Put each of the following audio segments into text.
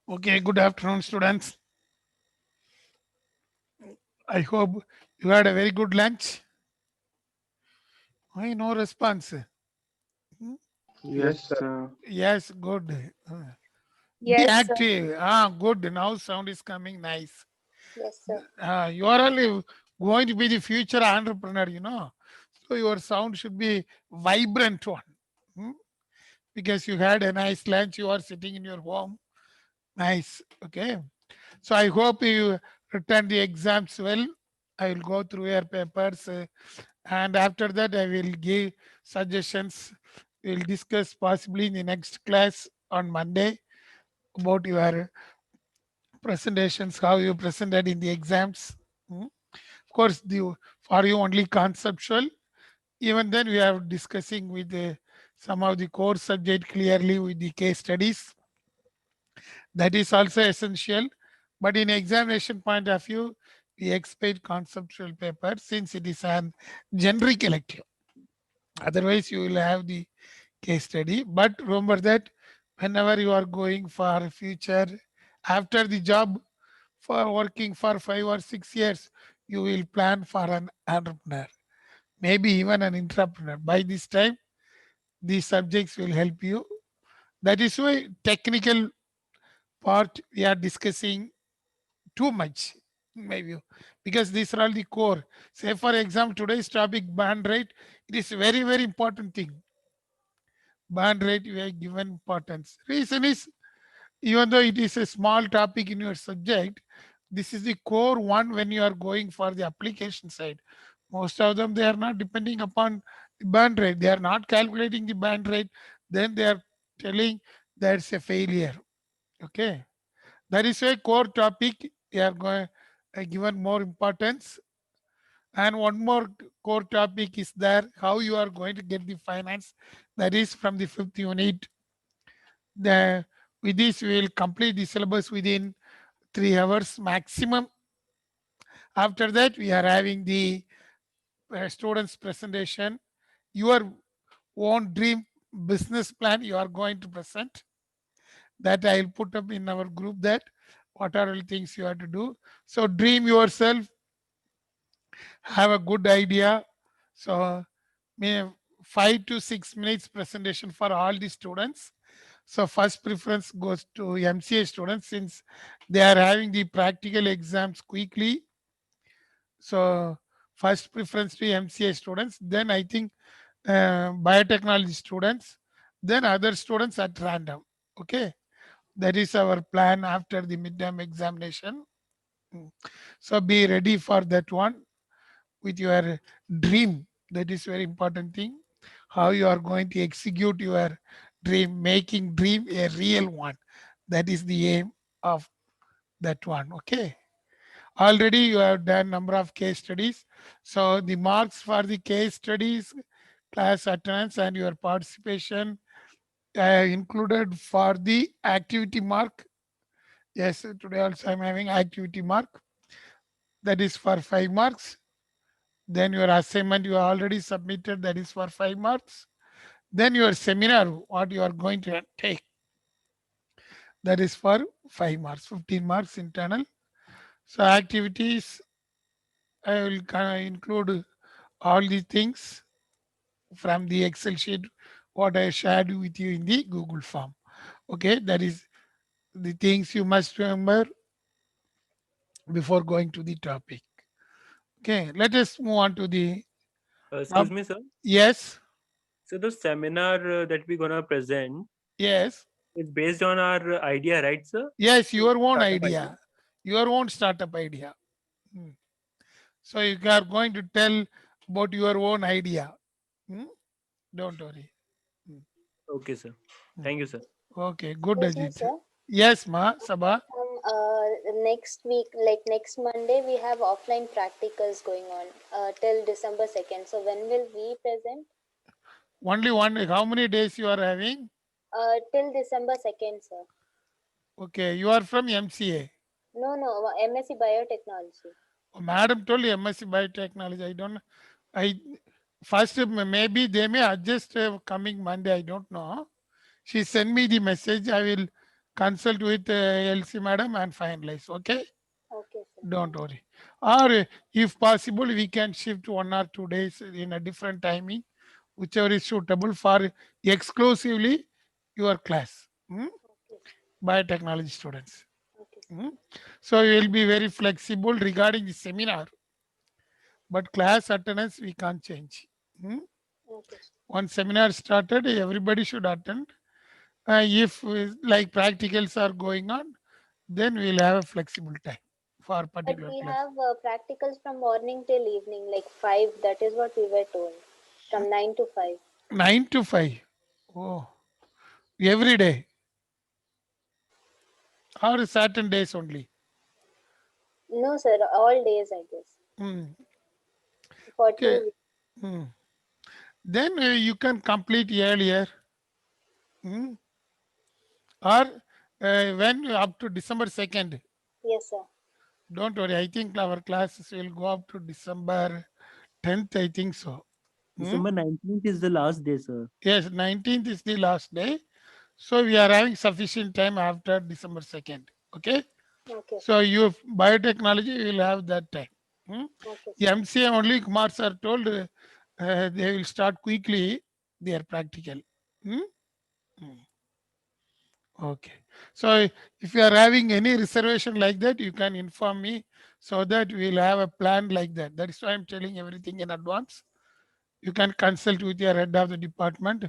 Okay, good afternoon, students. I hope you had a very good lunch. Why no response? Hmm? Yes, Yes, sir. sir. Yes, good. Be Yes, sir. active. Ah, good. Now sound is coming nice. Yes, sir. You are only going to be the future entrepreneur. So your sound should be vibrant one. Hmm? Because you had a nice lunch, you are sitting in your home. Nice. Okay. So I hope you return the exams well. I will go through your papers, and after that I will give suggestions. We'll discuss possibly in the next class on Monday about your presentations, how you presented in the exams. Of course, for you only conceptual. Even then, we are discussing with some of the core subject clearly with the case studies. That is also essential. But in examination point of view, we expect conceptual paper since it is an generic elective. Otherwise, you will have the case study. But remember that whenever you are going for future, after the job, for working for 5 or 6 years, you will plan for an entrepreneur, maybe even an entrepreneur. By this time, these subjects will help you. That is why technical part we are discussing too much in my view, because these are all the core. Say for example, today's topic band rate, it is very very important thing. Band rate we are given importance. Reason is, even though it is a small topic in your subject, this is the core one when you are going for the application side. Most of them, they are not depending upon the band rate, they are not calculating the band rate, then they are telling that's a failure. Okay, that is a core topic we are going given more importance. And one more core topic is there, how you are going to get the finance. That is from the fifth unit. The with this we will complete the syllabus within 3 hours maximum. After that, we are having the students presentation. Your own dream business plan you are going to present. That I will put up in our group. That what are all things you have to do. So dream yourself, have a good idea. So may 5 to 6 minutes presentation for all the students. So first preference goes to MCA students since they are having the practical exams quickly. So first preference to MCA students. Then I think biotechnology students. Then other students at random. Okay, that is our plan after the midterm examination. Mm. So be ready for that one with your dream. That is very important thing. How you are going to execute your dream, making dream a real one. That is the aim of that one. Okay. Already you have done number of case studies. So the marks for the case studies, class attendance, and your participation included for the activity mark. Yes, today also I'm having activity mark. That is for 5 marks. Then your assignment you already submitted, that is for 5 marks. Then your seminar, what you are going to take, that is for 5 marks, 15 marks internal. So activities, I will include all these things from the Excel sheet, what I shared with you in the Google form. Okay, that is the things you must remember before going to the topic. Okay, let us move on to the Excuse top. me, sir. Yes, So the seminar that we're gonna present yes, is based on our idea, right, sir? yes, your own Startup idea. idea, your own startup idea. Hmm. So you are going to tell about your own idea. Hmm? Don't worry. Hmm. Okay, sir. Hmm. Thank you, sir. Okay, good, Excuse me, Ajit. sir. Yes, Ma, Sabha. Next week, like next Monday, we have offline practicals going on till December 2nd. So when will we present? Only one. How many days you are having? Till December 2nd, sir. Okay, you are from MCA. No, no, MSc Biotechnology. Oh, Madam told you MSc Biotechnology. I don't know. I first maybe they may adjust coming Monday. I don't know. She sent me the message. I will consult with LC madam and finalize. Okay, Okay, sir. don't worry. Or if possible, we can shift 1 or 2 days in a different timing, whichever is suitable for exclusively your class. Okay, sir. Biotechnology students. Okay, sir. Mm. So you will be very flexible regarding the seminar, but class attendance we can't change. Mm. Okay, sir. Once seminar started, everybody should attend. If like practicals are going on, then we'll have a flexible time for But particular we class. have practicals from morning till evening, like 5. That is what we were told. From 9 to 5. 9 to 5. Oh, every day or certain days only. No, sir. All days, I guess. Mm. For Okay. 2 weeks. Mm. Then you can complete earlier. Mm. Or when up to December 2nd. Yes, sir. Don't worry. I think our classes will go up to December 10th. I think so. Mm. December 19th is the last day, sir. Yes, 19th is the last day. So we are having sufficient time after December 2nd. Okay. Okay, So you biotechnology will have that time. Hmm? okay, The sir. MCA only Kumar sir told they will start quickly their practical. Hmm? Hmm. Okay. So if you are having any reservation like that, you can inform me so that we'll have a plan like that. That is why I'm telling everything in advance. You can consult with your head of the department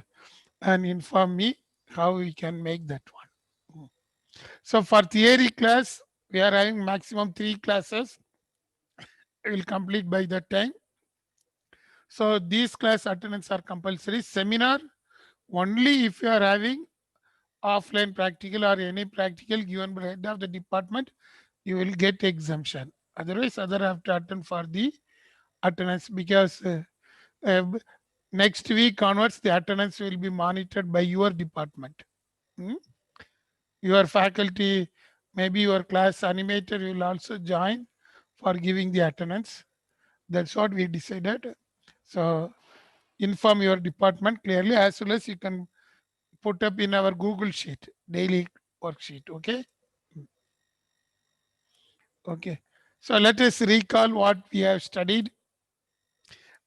and inform me how we can make that one. Hmm. So for theory class, we are having maximum 3 classes. We will complete by that time. So these class attendance are compulsory. Seminar only if you are having offline practical or any practical given by head of the department, you will get exemption. Otherwise, other have to attend for the attendance because uh, next week onwards the attendance will be monitored by your department. Hmm? Your faculty, maybe your class animator will also join for giving the attendance. That's what we decided. So inform your department clearly as well as you can put up in our Google sheet, daily worksheet. Okay. Okay. So let us recall what we have studied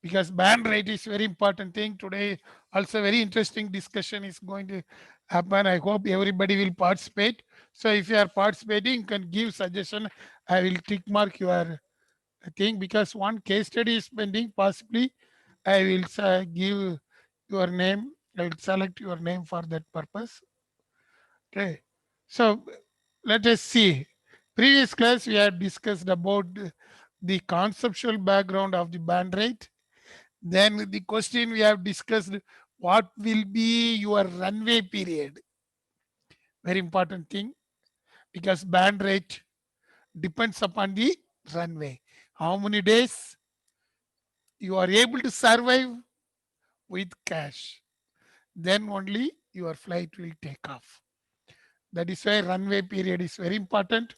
because band rate is very important thing today. Also very interesting discussion is going to happen. I hope everybody will participate. So if you are participating, you can give suggestion. I will tick mark your thing because one case study is pending. Possibly I will give your name. I will select your name for that purpose. Okay. So let us see. Previous class we had discussed about the conceptual background of the band rate. Then the question we have discussed what will be your runway period. Very important thing because band rate depends upon the runway. How many days you are able to survive with cash. Then only your flight will take off. That is why runway period is very important.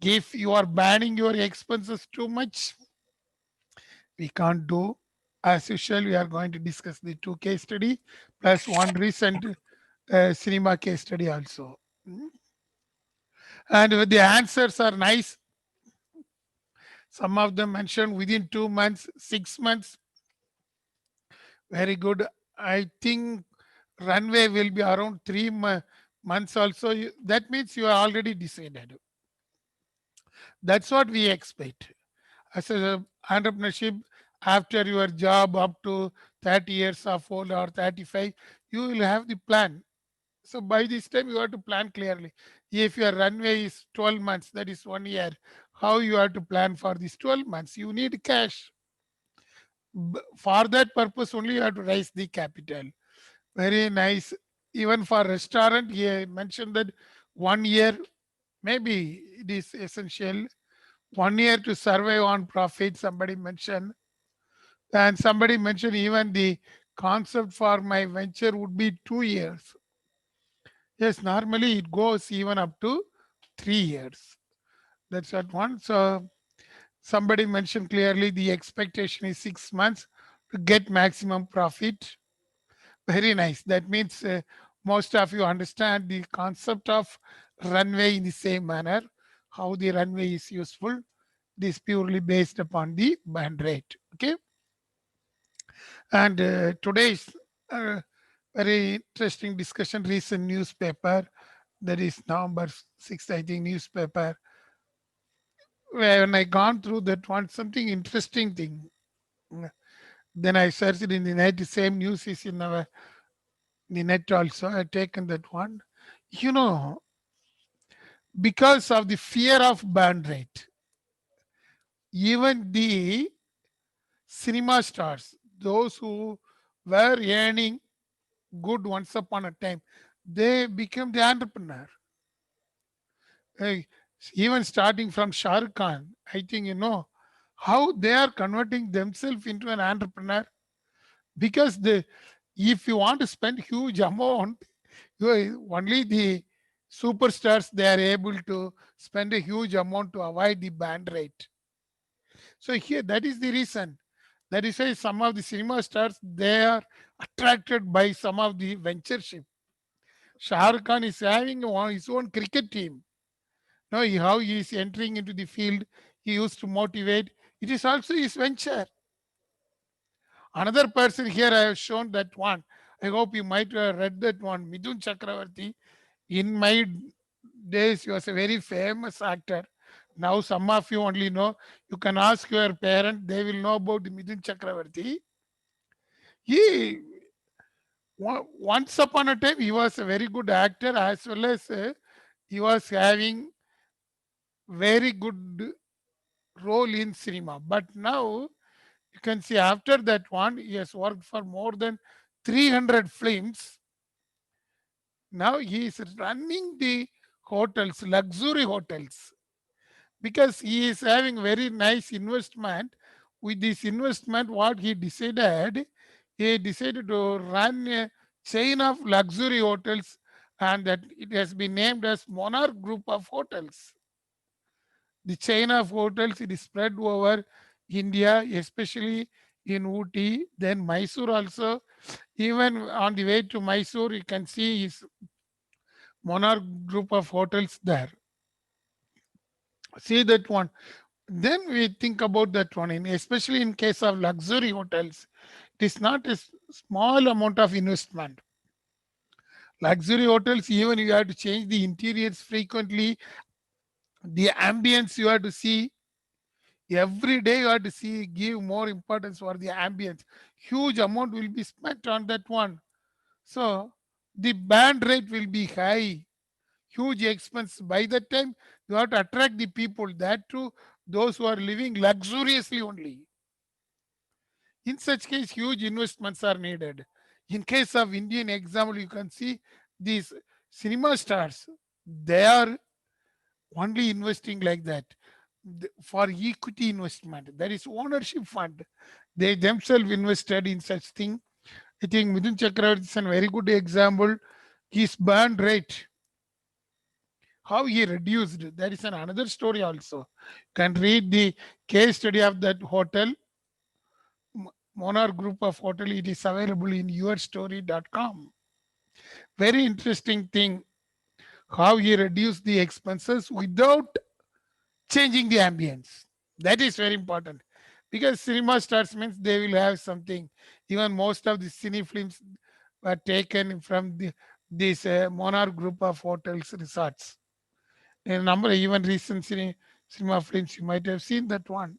If you are banning your expenses too much, we can't do. As usual, we are going to discuss the 2 case study plus one recent cinema case study also. Mm. And the answers are nice. Some of them mentioned within 2 months, 6 months. Very good. I think runway will be around 3 months also. That means you are already decided. That's what we expect. As a entrepreneurship, after your job up to 30 years of old or 35, you will have the plan. So by this time, you have to plan clearly. If your runway is 12 months, that is 1 year, how you have to plan for these 12 months? You need cash. For that purpose only, you have to raise the capital. Very nice. Even for restaurant, he mentioned that 1 year, maybe it is essential. 1 year to survive on profit, somebody mentioned. And somebody mentioned even the concept for my venture would be 2 years. Yes, normally it goes even up to 3 years. That's at one. So somebody mentioned clearly the expectation is 6 months to get maximum profit. Very nice. That means most of you understand the concept of runway in the same manner. How the runway is useful. This purely based upon the band rate. Okay. And today's very interesting discussion, recent newspaper, that is November 6th, I think, newspaper. When I gone through that one, something interesting thing. Then I searched it in the net. The same news is in our the net also. I taken that one. You know, because of the fear of burn rate, even the cinema stars, those who were earning good once upon a time, they became the entrepreneur. Hey, even starting from Shah Rukh Khan, I think you know how they are converting themselves into an entrepreneur, because the if you want to spend huge amount, only the superstars they are able to spend a huge amount to avoid the ban rate. So here that is the reason. That is why some of the cinema stars they are attracted by some of the ventureship. Shah Rukh Khan is having his own cricket team. Now how he is entering into the field, he used to motivate. It is also his venture. Another person here I have shown that one. I hope you might have read that one. Midun Chakravarti. In my days, he was a very famous actor. Now some of you only know. You can ask your parent; they will know about Midun Chakravarti. He once upon a time he was a very good actor, as well as he was having very good role in cinema. But now you can see after that one, he has worked for more than 300 films. Now he is running the hotels, luxury hotels, because he is having very nice investment. With this investment, what he decided to run a chain of luxury hotels, and that it has been named as Monarch Group of Hotels. The chain of hotels, it is spread over India, especially in Ooty, then Mysore also. Even on the way to Mysore, you can see his Monarch Group of hotels there. See that one. Then we think about that one, especially in case of luxury hotels, it is not a small amount of investment. Luxury hotels, even you have to change the interiors frequently, the ambience you have to see. Every day you have to see, give more importance for the ambience. Huge amount will be spent on that one. So the band rate will be high, huge expense. By that time, you have to attract the people, that too, those who are living luxuriously only. In such case, huge investments are needed. In case of Indian example, you can see these cinema stars, they are only investing like that for equity investment. That is ownership fund. They themselves invested in such thing. I think Midun Chakravarti is a very good example. His burn rate, how he reduced. That is another story also. You can read the case study of that hotel, Monarch Group of Hotel. It is available in yourstory.com. Very interesting thing, how he reduced the expenses without changing the ambience. That is very important, because cinema stars means they will have something. Even most of the cine films were taken from this Monarch Group of hotels resorts. A number, even recent cinema films, you might have seen that one.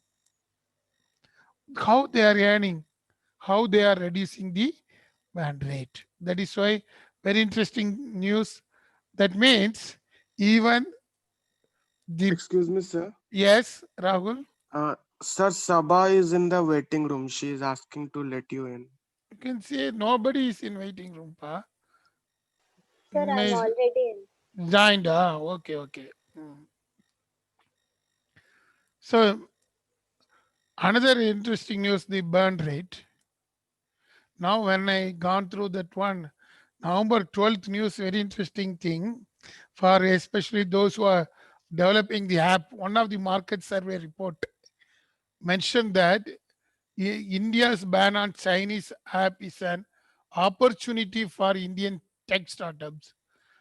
How they are earning, how they are reducing the band rate. That is why very interesting news. That means even the Excuse me, sir. yes, Rahul. Uh, Sir, Sabha is in the waiting room. She is asking to let you in. You can say nobody is in waiting room, pa. Sir, I'm May already in. joined. Ah, okay, okay. So another interesting news: the burn rate. Now, when I gone through that one, November 12th news, very interesting thing for especially those who are developing the app. One of the market survey report mentioned that India's ban on Chinese app is an opportunity for Indian tech startups.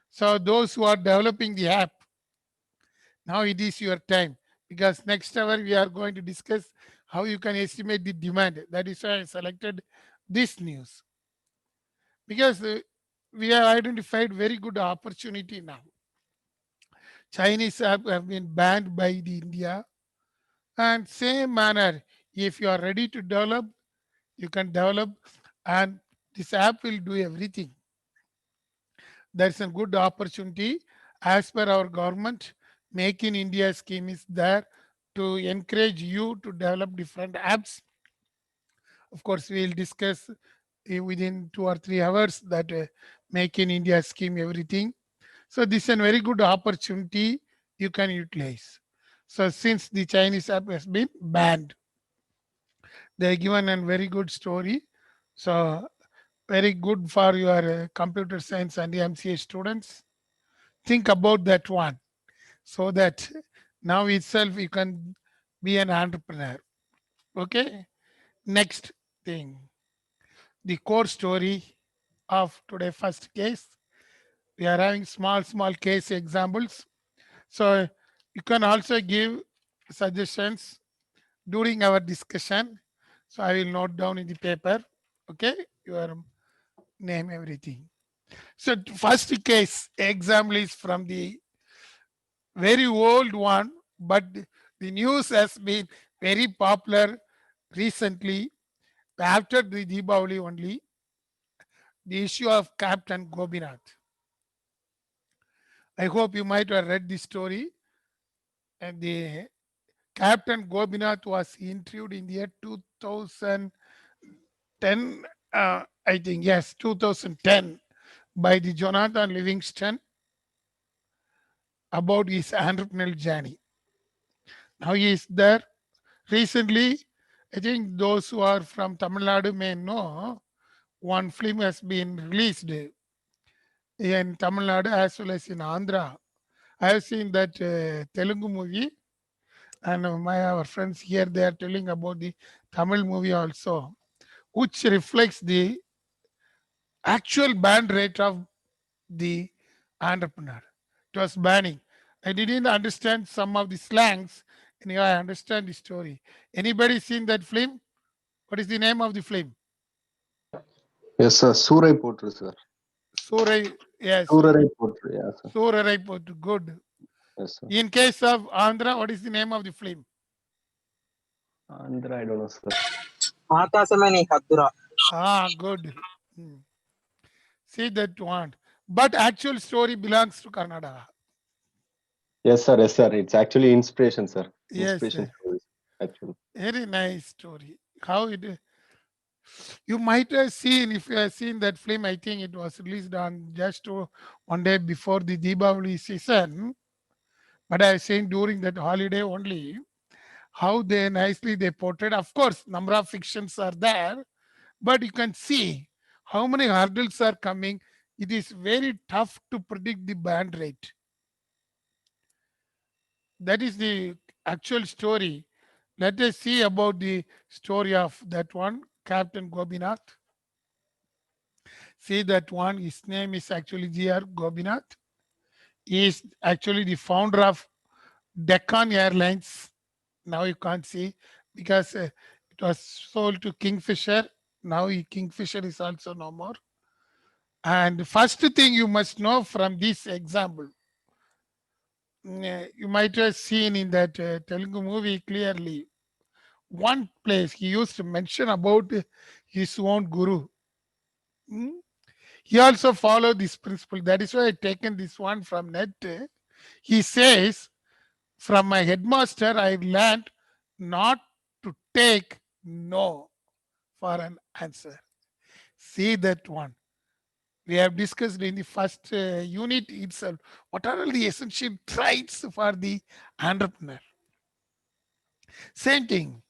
So those who are developing the app, now it is your time, because next hour we are going to discuss how you can estimate the demand. That is why I selected this news, because we have identified very good opportunity now. Chinese app have been banned by the India, and same manner, if you are ready to develop, you can develop, and this app will do everything. There's a good opportunity. As per our government, Make in India scheme is there to encourage you to develop different apps. Of course, we'll discuss within 2 or 3 hours that Make in India scheme, everything. So this is a very good opportunity you can utilize. So since the Chinese app has been banned, they given a very good story. So very good for your computer science and MCA students. Think about that one, so that now itself you can be an entrepreneur. Okay. Next thing, the core story of today first case. We are having small case examples. So you can also give suggestions during our discussion. So I will note down in the paper. Okay. Your name, everything. So first case example is from the very old one, but the news has been very popular recently after the Deepavali only. The issue of Captain Gobinath. I hope you might have read the story. And the Captain Gobinath was interviewed in the year 2010, I think, yes, 2010, by the Jonathan Livingston about his entrepreneurial journey. Now he is there. Recently, I think those who are from Tamil Nadu may know one film has been released in Tamil Nadu as well as in Andhra. I have seen that Telugu movie, and our friends here, they are telling about the Tamil movie also, which reflects the actual ban rate of the entrepreneur. It was banning. I didn't understand some of the slangs. Anyway, I understand the story. Anybody seen that film? What is the name of the film? Yes, sir. Surai Potru, sir. Surai, yes. Surai Potru, yeah, sir. Surai Potru, good. Yes, sir. In case of Andhra, what is the name of the film? Andhra, I don't know, sir. ఆకాశమని Haddura. Good. Hmm. See that one. But actual story belongs to Karnataka. Yes, sir. Yes, sir. It's actually inspiration, sir. Yes, Inspiration stories, actually. very nice story. How it, you might have seen, if you have seen that film, I think it was released on just one day before the Deepavali season. But I have seen during that holiday only how they nicely they portrayed. Of course, number of fictions are there, but you can see how many hurdles are coming. It is very tough to predict the band rate. That is the actual story. Let us see about the story of that one, Captain Gobinath. See that one, his name is actually G.R. Gobinath. He is actually the founder of Deccan Airlines. Now you can't see because it was sold to Kingfisher. Now Kingfisher is also no more. And first thing you must know from this example, you might have seen in that Telugu movie clearly, one place he used to mention about his own guru. Hmm? He also followed this principle. That is why I taken this one from net. He says, from my headmaster, I learned not to take no for an answer. See that one. We have discussed in the first unit itself. What are all the essential traits for the entrepreneur? Same thing.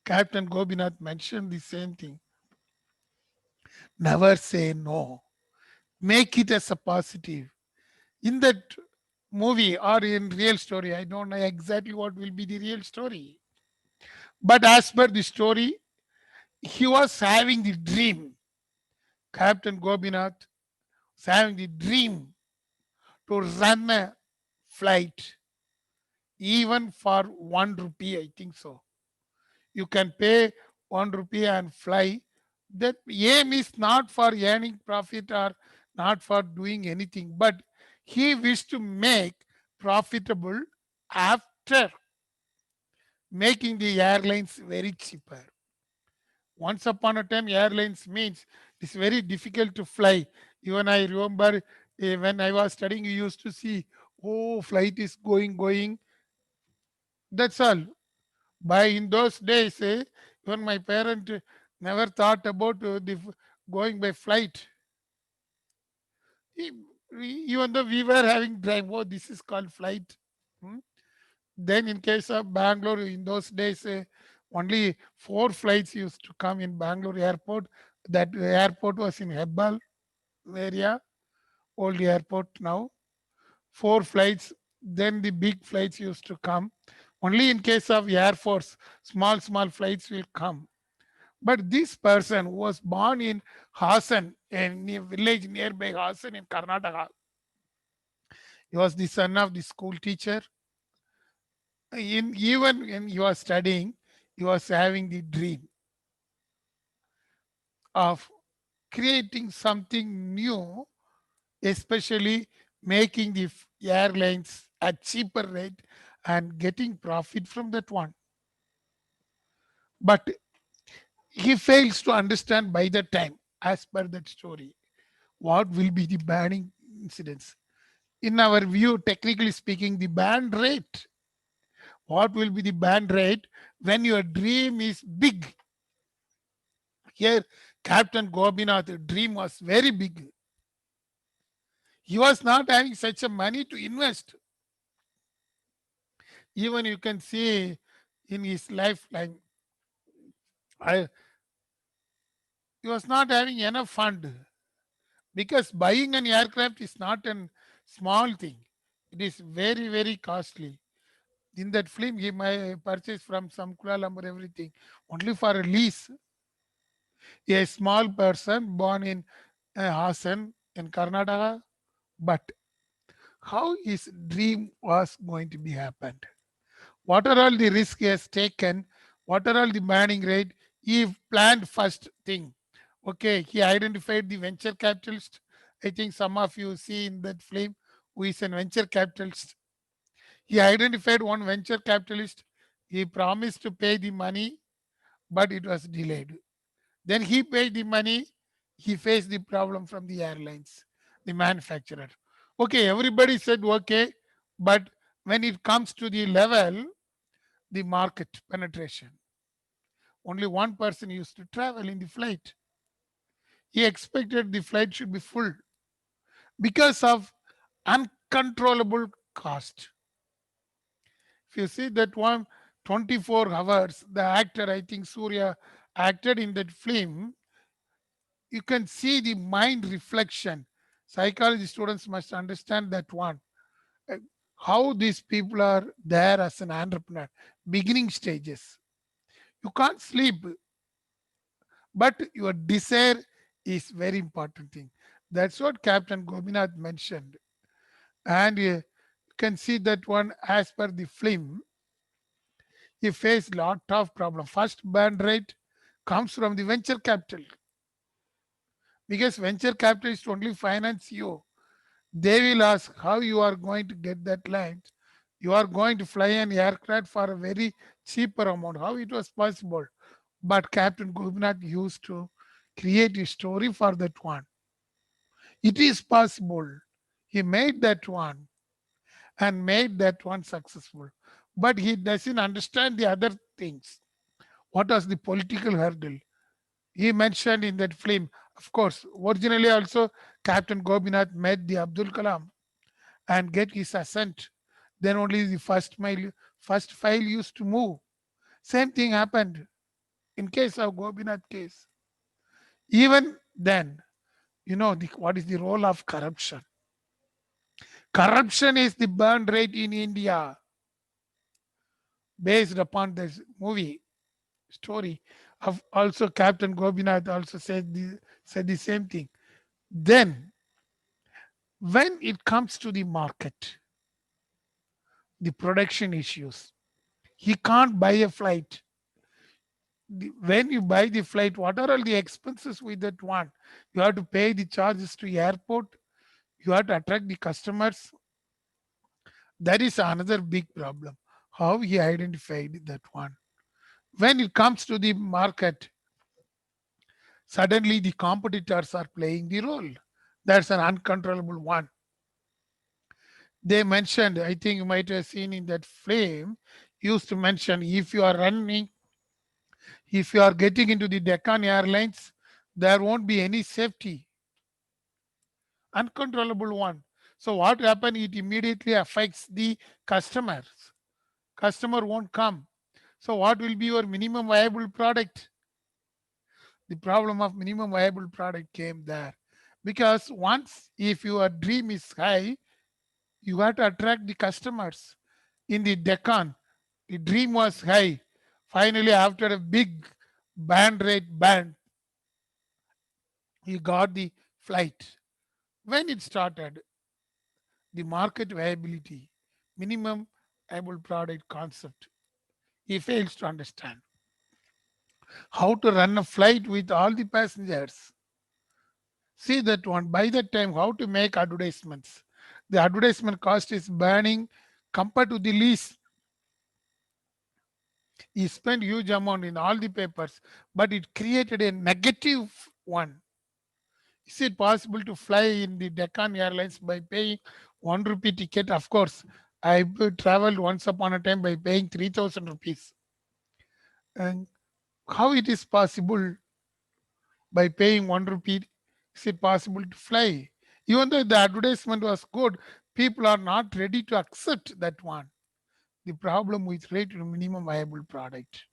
Captain Gobinath mentioned the same thing. Never say no. Make it as a positive. In that movie or in real story, I don't know exactly what will be the real story. But as per the story, he was having the dream. Captain Gobinath having the dream to run a flight, even for 1 rupee, I think so. You can pay 1 rupee and fly. That aim is not for earning profit or not for doing anything, but he wished to make profitable after making the airlines very cheaper. Once upon a time, airlines means it's very difficult to fly. Even I remember when I was studying, you used to see, oh, flight is going. That's all. By in those days, even my parent never thought about going by flight. E- Even though we were having drive, oh, this is called flight. Hmm. Then in case of Bangalore, in those days, only 4 flights used to come in Bangalore airport. That airport was in Hebbal area, old airport now. 4 flights. Then the big flights used to come. Only in case of Air Force, small flights will come. But this person who was born in Hassan, a village nearby Hassan in Karnataka, he was the son of the school teacher. Even when he was studying, he was having the dream of creating something new, especially making the airlines at cheaper rate and getting profit from that one. But he fails to understand by the time, as per that story, what will be the banning incidents. In our view, technically speaking, the band rate, what will be the band rate when your dream is big? Here, Captain Gobinath's dream was very big. He was not having such a money to invest. Even you can see in his lifetime, I, he was not having enough fund, because buying an aircraft is not a small thing. It is very costly. In that film, he might purchase from some Kuala Lumpur everything only for a lease. A small person born in Hassan in Karnataka, but how his dream was going to be happened. What are all the risks he has taken? What are all the manning rate? He planned first thing. Okay, he identified the venture capitalist. I think some of you see in that film who is a venture capitalist. He identified one venture capitalist. He promised to pay the money, but it was delayed. Then he paid the money. He faced the problem from the airlines, the manufacturer. Okay, everybody said okay, but when it comes to the level, the market penetration, only one person used to travel in the flight. He expected the flight should be full because of uncontrollable cost. If you see that one 24 hours, the actor, I think Surya acted in that film, you can see the mind reflection. Psychology students must understand that one. Uh, How these people are there as an entrepreneur, beginning stages. You can't sleep, but your desire is very important thing. That's what Captain Gopinath mentioned. And you can see that one as per the film, he faced lot of problem. First band rate comes from the venture capital, because venture capitalists only finance you. They will ask how you are going to get that land. You are going to fly an aircraft for a very cheaper amount. How it was possible? But Captain Gopinath used to create a story for that one. It is possible. He made that one and made that one successful. But he doesn't understand the other things. What was the political hurdle? He mentioned in that film, of course, originally also Captain Gopinath met the Abdul Kalam and get his assent. Then only the first file used to move. Same thing happened in case of Gopinath case. Even then, what is the role of corruption? Corruption is the burn rate in India, based upon this movie story of also Captain Gopinath also said the same thing. Then When it comes to the market, the production issues, he can't buy a flight. When you buy the flight, what are all the expenses with that one? You have to pay the charges to airport. You have to attract the customers. That is another big problem. How he identified that one. When it comes to the market, suddenly the competitors are playing the role. That's an uncontrollable one. They mentioned, I think you might have seen in that frame, used to mention if you are running, if you are getting into the Deccan Airlines, there won't be any safety. Uncontrollable one. So what happen? It immediately affects the customers. Customer won't come. So what will be your minimum viable product? The problem of minimum viable product came there. Because once if your dream is high, you have to attract the customers. In the Deccan, the dream was high. Finally, after a big band rate band, he got the flight. When it started, the market viability, minimum viable product concept, he fails to understand. How to run a flight with all the passengers. See that one. By that time, how to make advertisements. The advertisement cost is burning compared to the lease. He spent huge amount in all the papers, but it created a negative one. Is it possible to fly in the Deccan Airlines by paying 1 rupee ticket? Of course, I traveled once upon a time by paying 3,000 rupees. And how it is possible by paying 1 rupee? Is it possible to fly? Even though the advertisement was good, people are not ready to accept that one. The problem with rate to minimum viable product.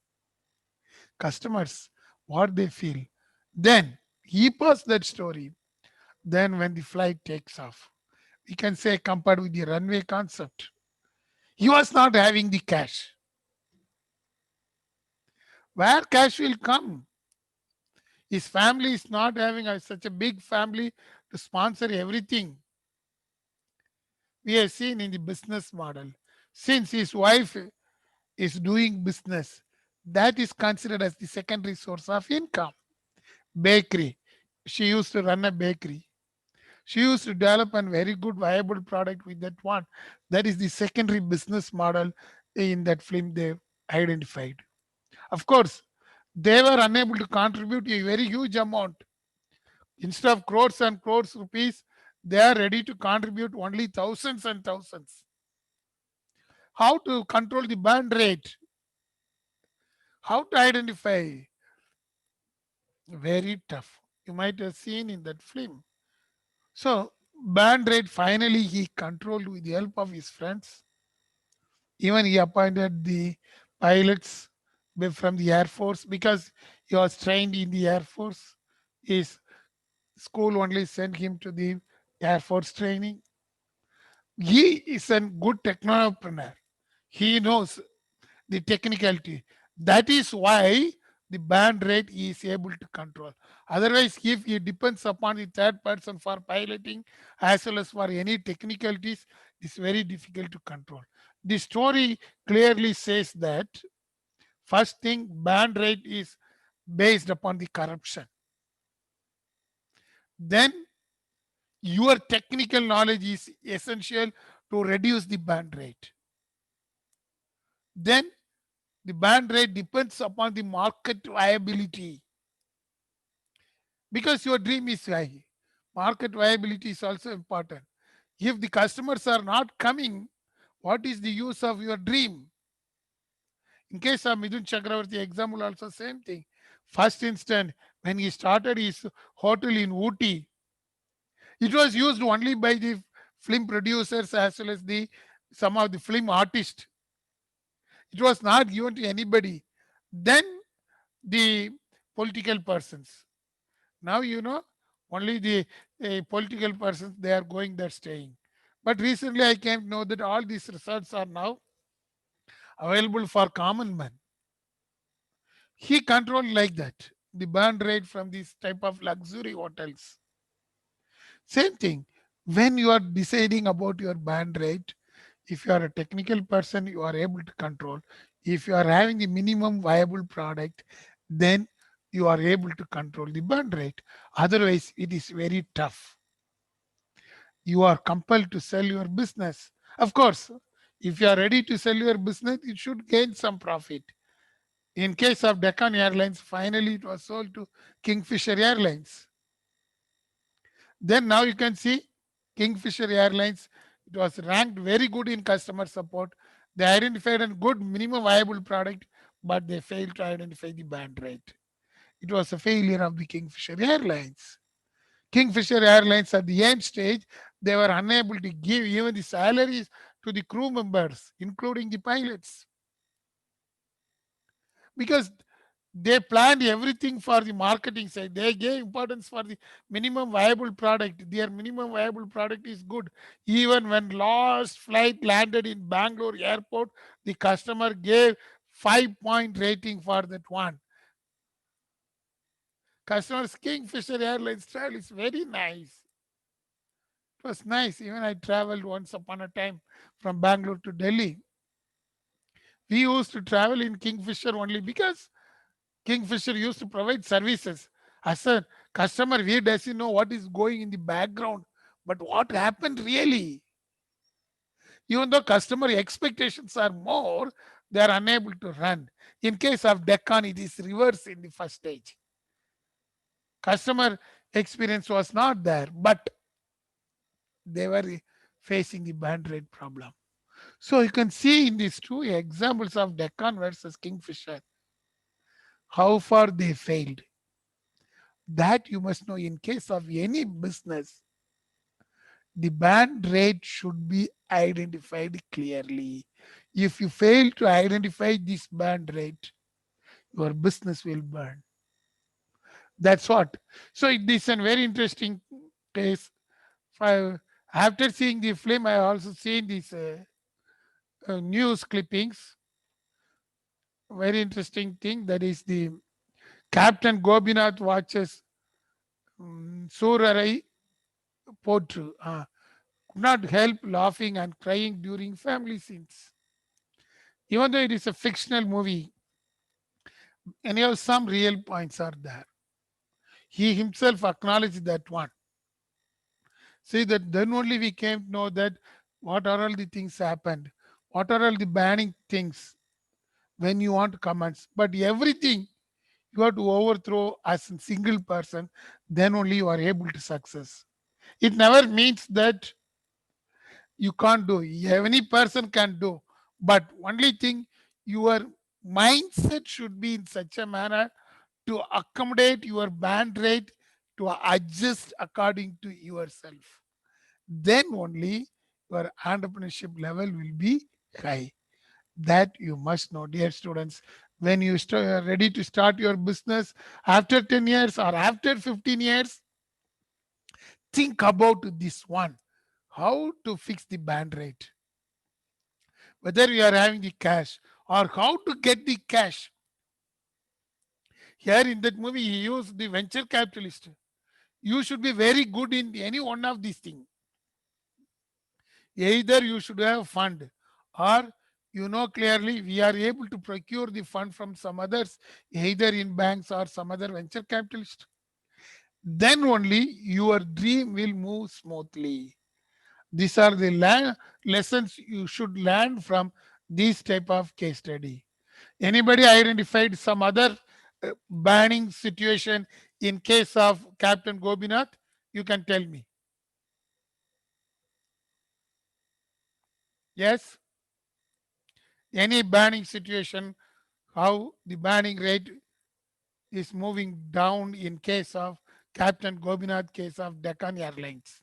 Customers, what they feel. Then he passed that story. Then when the flight takes off, we can say compared with the runway concept, he was not having the cash. Where cash will come? His family is not having such a big family to sponsor everything. We have seen in the business model, since his wife is doing business, that is considered as the secondary source of income. Bakery. She used to run a bakery. She used to develop a very good viable product with that one. That is the secondary business model in that film they identified. Of course, they were unable to contribute a very huge amount. Instead of crores and crores rupees, they are ready to contribute only thousands and thousands. How to control the burn rate? How to identify? Very tough. You might have seen in that film. So, burn rate finally he controlled with the help of his friends. Even he appointed the pilots from the Air Force because he was trained in the Air Force. His school only sent him to the Air Force training. He is a good technopreneur. He knows the technicality. That is why the burn rate he is able to control. Otherwise, if he depends upon the third person for piloting as well as for any technicalities, it's very difficult to control. The story clearly says that first thing, burn rate is based upon the corruption. Then your technical knowledge is essential to reduce the burn rate. Then the burn rate depends upon the market viability. Because your dream is high, market viability is also important. If the customers are not coming, what is the use of your dream? In case of Midun Chakravarti example, also same thing. First instant, when he started his hotel in Ooty, it was used only by the film producers as well as the some of the film artists. It was not given to anybody. Then the political persons. Now you know only the political persons they are going there staying. But recently I came to know that all these resorts are now available for common man. He controlled like that the burn rate from this type of luxury hotels. Same thing. When you are deciding about your band rate, if you are a technical person, you are able to control. If you are having the minimum viable product, then you are able to control the band rate. Otherwise, it is very tough. You are compelled to sell your business. Of course, if you are ready to sell your business, it should gain some profit. In case of Deccan Airlines, finally it was sold to Kingfisher Airlines. Then now you can see Kingfisher Airlines, it was ranked very good in customer support. They identified a good minimum viable product, but they failed to identify the band rate. It was a failure of the Kingfisher Airlines. Kingfisher Airlines at the end stage, they were unable to give even the salaries to the crew members, including the pilots, because they planned everything for the marketing side. They gave importance for the minimum viable product. Their minimum viable product is good. Even when last flight landed in Bangalore airport, the customer gave 5-point rating for that one. Customers Kingfisher Airlines travel is very nice. It was nice. Even I traveled once upon a time from Bangalore to Delhi. We used to travel in Kingfisher only because Kingfisher used to provide services. As a customer, we doesn't know what is going in the background, but what happened really. Even though customer expectations are more, they are unable to run. In case of Deccan, it is reverse in the first stage. Customer experience was not there, but they were facing the band rate problem. So you can see in these two examples of Deccan versus Kingfisher, how far they failed. That you must know. In case of any business, the band rate should be identified clearly. If you fail to identify this band rate, your business will burn. That's what. So it is a very interesting case. After seeing the film, I also seen these news clippings. Very interesting thing. That is the Captain Gobinath watches Surarai Potru. Could not help laughing and crying during family scenes. Even though it is a fictional movie, anyhow, some real points are there. He himself acknowledged that one. See that then only we came to know that what are all the things happened, what are all the banning things when you want comments. But everything you have to overthrow as a single person, then only you are able to success. It never means that you can't do. Any person can do. But only thing, your mindset should be in such a manner to accommodate your band rate, to adjust according to yourself. Then only your entrepreneurship level will be high. That you must know, dear students. When you are ready to start your business after 10 years or after 15 years, think about this one: how to fix the band rate, whether you are having the cash or how to get the cash. Here in that movie, he used the venture capitalist. You should be very good in any one of these things. Either you should have fund, or you know clearly we are able to procure the fund from some others, either in banks or some other venture capitalist. Then only your dream will move smoothly. These are the lessons you should learn from this type of case study. Anybody identified some other banning situation in case of Captain Gobinath? You can tell me. Yes? Any banning situation, how the banning rate is moving down in case of Captain Gobinath case of Deccan Airlines?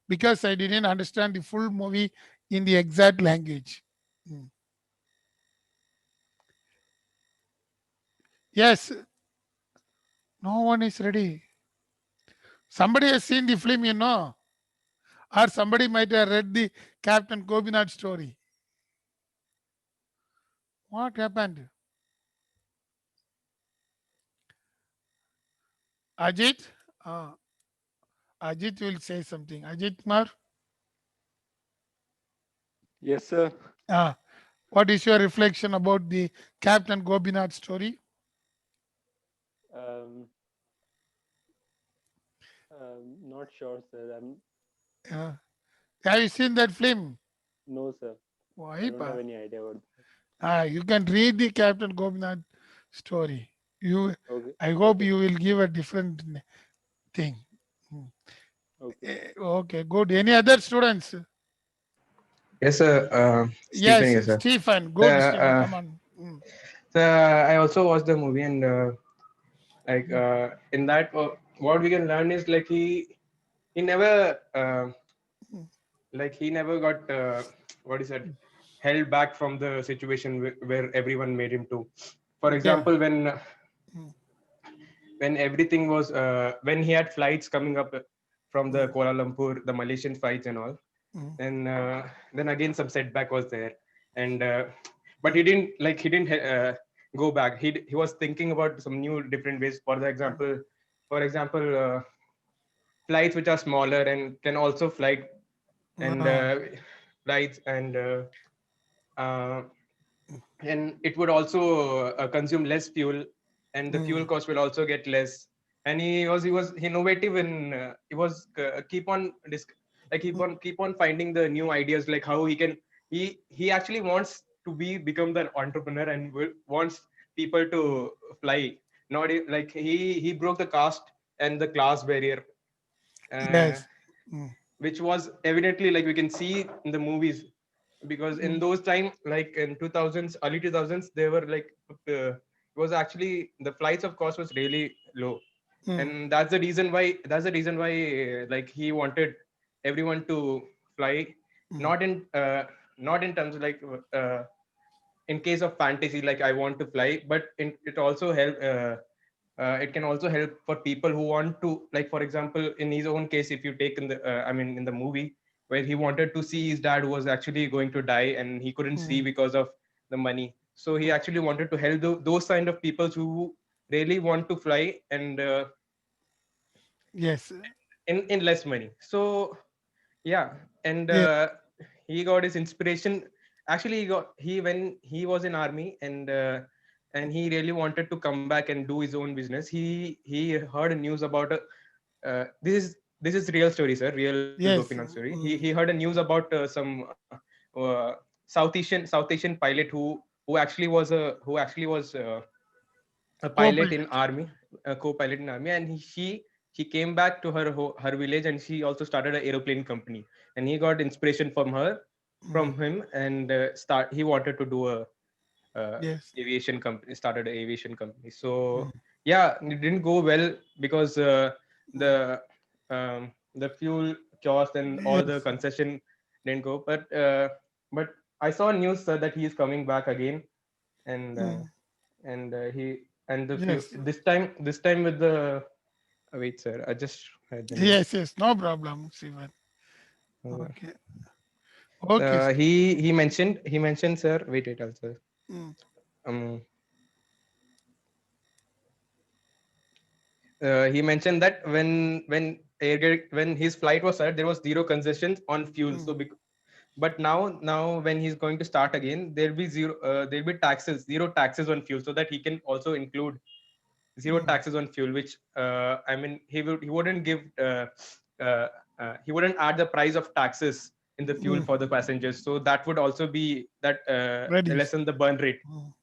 Because I didn't understand the full movie in the exact language. Yes, no one is ready. Somebody has seen the film, or somebody might have read the Captain Gobinath story. What happened? Ajit? Ajit will say something. Ajit Mar, Yes, sir. what is your reflection about the Captain Gobinath story? Um, Not sure, sir. Uh, have you seen that film? No, sir. I Why? don't have any idea about You can read the Captain Gobinath story. You, Okay. I hope Okay. you will give a different thing. Okay. Okay, good. Any other students? Yes, sir. Stephen Yes, here, sir. Stephen. The, Good, Stephen. Come on. I also watched the movie, and in that, what we can learn is like he never he never got what is it held back from the situation where everyone made him to. For Yeah. example, when everything was when he had flights coming up from the Kuala Lumpur, the Malaysian flights and all, Mm. then again some setback was there, and but he didn't go back. He was thinking about some new different ways. For example, flights which are smaller and can also fly, and flights uh, and it would also consume less fuel, and the fuel cost will also get less. And he was innovative, and he was keep on finding the new ideas, like how he actually wants to become the entrepreneur, and wants people to fly. Not like he broke the caste and the class barrier, uh, Yes. Mm. which was evidently, like we can see in the movies, because in those time, like in 2000s, early 2000s, they were like it was actually the flights of cost was really low. And that's the reason why like he wanted everyone to fly, not in terms of like in case of fantasy, like I want to fly, but it can also help for people who want to, like for example, in his own case, if you take in the in the movie, where he wanted to see his dad, who was actually going to die, and he couldn't see because of the money. So he actually wanted to help those kind of people who really want to fly, and Yes. in less money. So yeah, and Yeah. he got his inspiration. Actually, he when he was in army, and he really wanted to come back and do his own business. He heard news about a this is real story, sir, real Yes. Gopinath story. He heard a news about some South Asian pilot who actually was a pilot in Co-pilot. army, a co-pilot in army, and she came back to her village, and she also started an aeroplane company. And he got inspiration from him, and start he wanted to do a Yes. aviation company, started an aviation company. So yeah, it didn't go well because the fuel cost and all the Yes. concession didn't go. But I saw news, sir, that he is coming back again, and he and the few Yes. this time with the wait, sir, I just had the news. Yes. Yes. No problem, Stephen. Uh, Okay. Okay. he mentioned, sir, wait, also Mm. um he mentioned that when his flight was started, there was zero concessions on fuel. But now when he's going to start again, there'll be zero taxes on fuel, so that he can also include zero taxes on fuel, which I mean, uh, he wouldn't add the price of taxes in the fuel for the passengers, so that would also be that Reduce. lessen the burn rate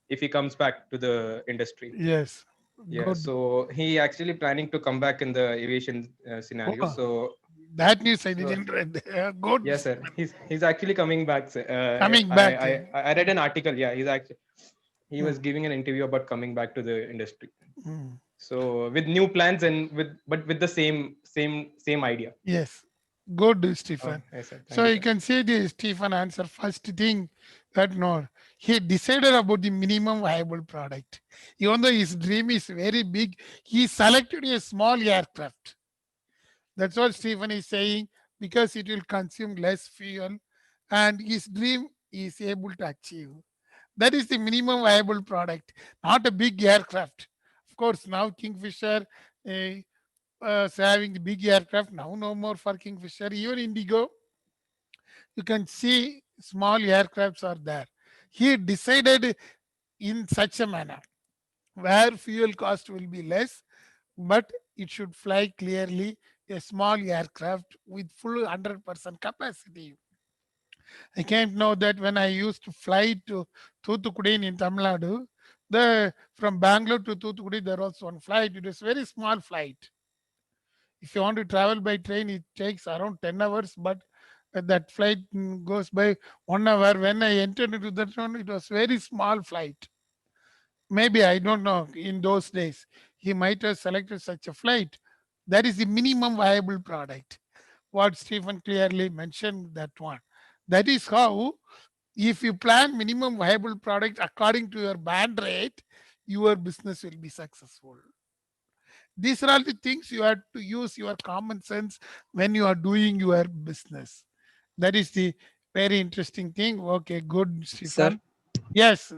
if he comes back to the industry. Yes. Yeah, Good. so he actually planning to come back in the aviation scenario. Oh, So that news I so didn't read. Good. yes, sir, he's actually coming back, sir. Coming I, back. I read an article. Yeah, he Mm. was giving an interview about coming back to the industry. Mm. So with new plans, and with the same idea. Yes. Good, Oh, Stephen. yes, sir. So Thank you, you sir. can see the Stephen answer. First thing that no, he decided about the minimum viable product. Even though his dream is very big, he selected a small aircraft. That's what Stephen is saying, because it will consume less fuel and his dream is able to achieve. That is the minimum viable product, not a big aircraft. Of course, now Kingfisher, uh, having the big aircraft. Now no more for Kingfisher. Even Indigo, you can see small aircrafts are there. He decided in such a manner where fuel cost will be less, but it should fly clearly a small aircraft with full 100% capacity. I can't know that when I used to fly to Thoothukudi in Tamil Nadu, from Bangalore to Thoothukudi, there was one flight. It was very small flight. If you want to travel by train, it takes around 10 hours, but that flight goes by 1 hour. When I entered into that one, it was very small flight. Maybe, I don't know, in those days, he might have selected such a flight. That is the minimum viable product. What Stephen clearly mentioned, that one. That is how, if you plan minimum viable product according to your band rate, your business will be successful. These are all the things you have to use your common sense when you are doing your business. That is the very interesting thing. Okay, good, Sir, Stephen. Yes.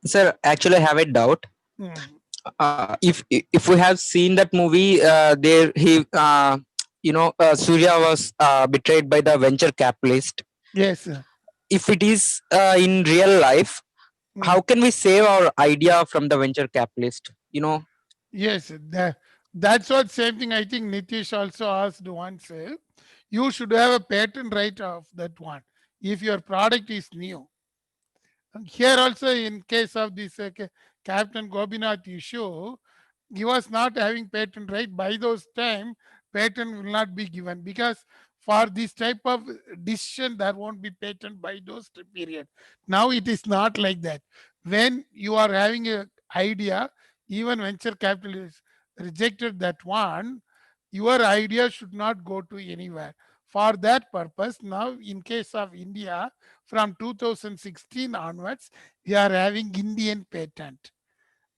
sir, actually, I have a doubt. Mm. If we have seen that movie, there he, Surya was betrayed by the venture capitalist. Yes. If it is in real life, how can we save our idea from the venture capitalist? Yes, that's what same thing I think Nitish also asked once. You should have a patent right of that one if your product is new. And here also, in case of this Captain Gobinath issue, he was not having patent right. By those time, patent will not be given, because for this type of decision there won't be patent by those period. Now it is not like that. When you are having a idea, even venture capitalists rejected that one, your idea should not go to anywhere. For that purpose, now in case of India, from 2016 onwards, we are having Indian patent.